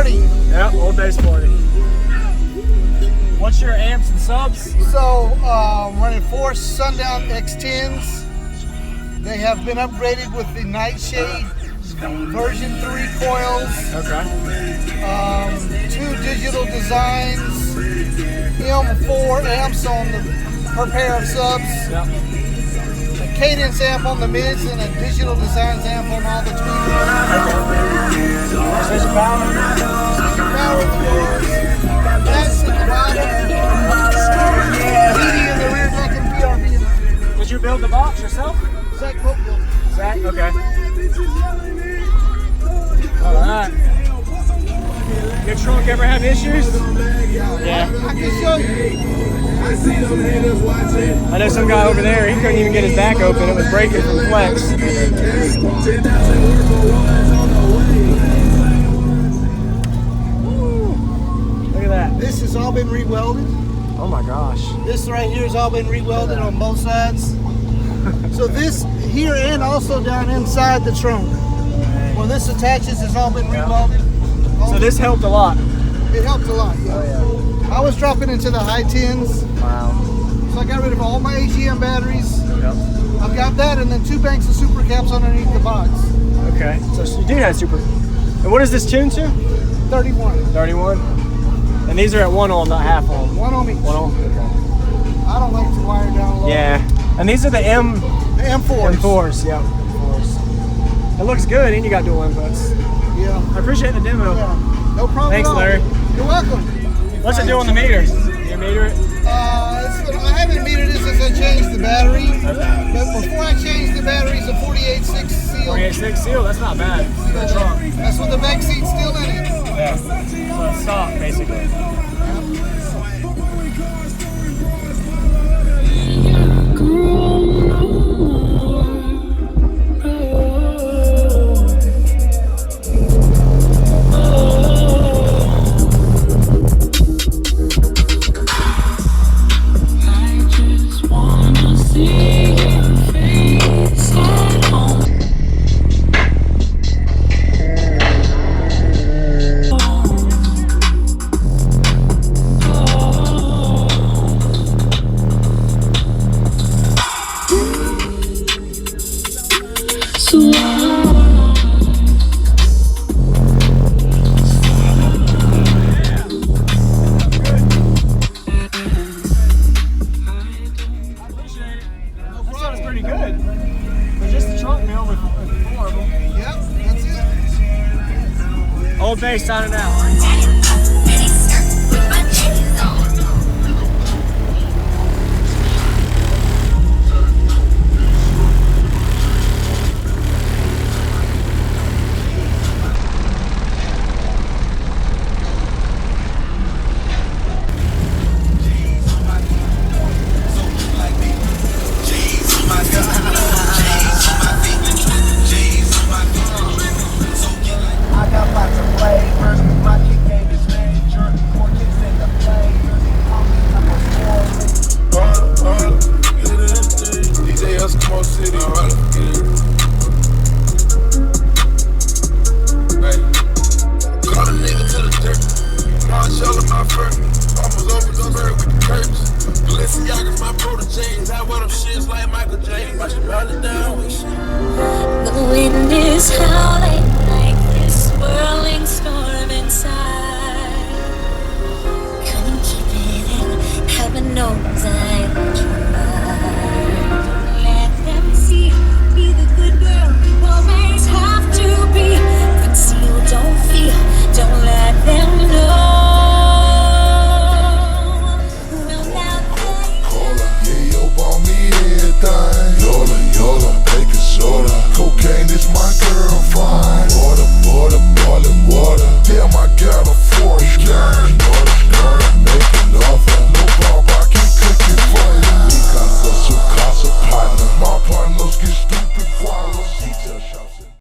40. Yep, Oldbass40. What's your amps and subs? So running 4 Sundown X10s. They have been upgraded with the Nightshade version 3 coils. Okay. 2 digital designs. M4 amps on the per pair of subs. Yep. A Cadence amp on the mids and a digital designs amp on all the tweeters. Precision power. Power in the doors. That's in the bottom. PD in the rear deck and PRV in the rear. Did you build the box yourself? Zach Pope built it. Zach? Okay. Alright. Your trunk ever have issues? Yeah. I can show you. I know some guy over there, he couldn't even get his back open. It was breaking from flex. Look at that. This has all been rewelded. Oh my gosh. This right here has all been rewelded on both sides. So this here and also down inside the trunk. When this attaches, it's all been rewelded. So this helped a lot. It helped a lot, yeah. Oh yeah. I was dropping into the high 10s. Wow. So I got rid of all my AGM batteries. Yep. I've got that and then 2 banks of super caps underneath the box. Okay. So you do have super. And what is this tuned to? 31. 31. And these are at 1 ohm, not half ohm. 1 ohm each. 1 ohm. Okay. I don't like to wire down low. Yeah. And these are the The M4s. M4s. Yeah. M4s. It looks good, and you got dual inputs. Yeah. I appreciate the demo. Yeah. No problem. Thanks, at all. Larry. You're welcome. What's it do on the meter? You meter it? I haven't metered it since I changed the battery. Okay. But before I changed the battery, it's a 48.6 seal. 48.6 seal. That's not bad. For a trunk. That's with the back seat still in it. Yeah. So it's stock, basically. Oldbass signing out. The wind is howling like this swirling storm inside. Couldn't keep it in, heaven knows I tried.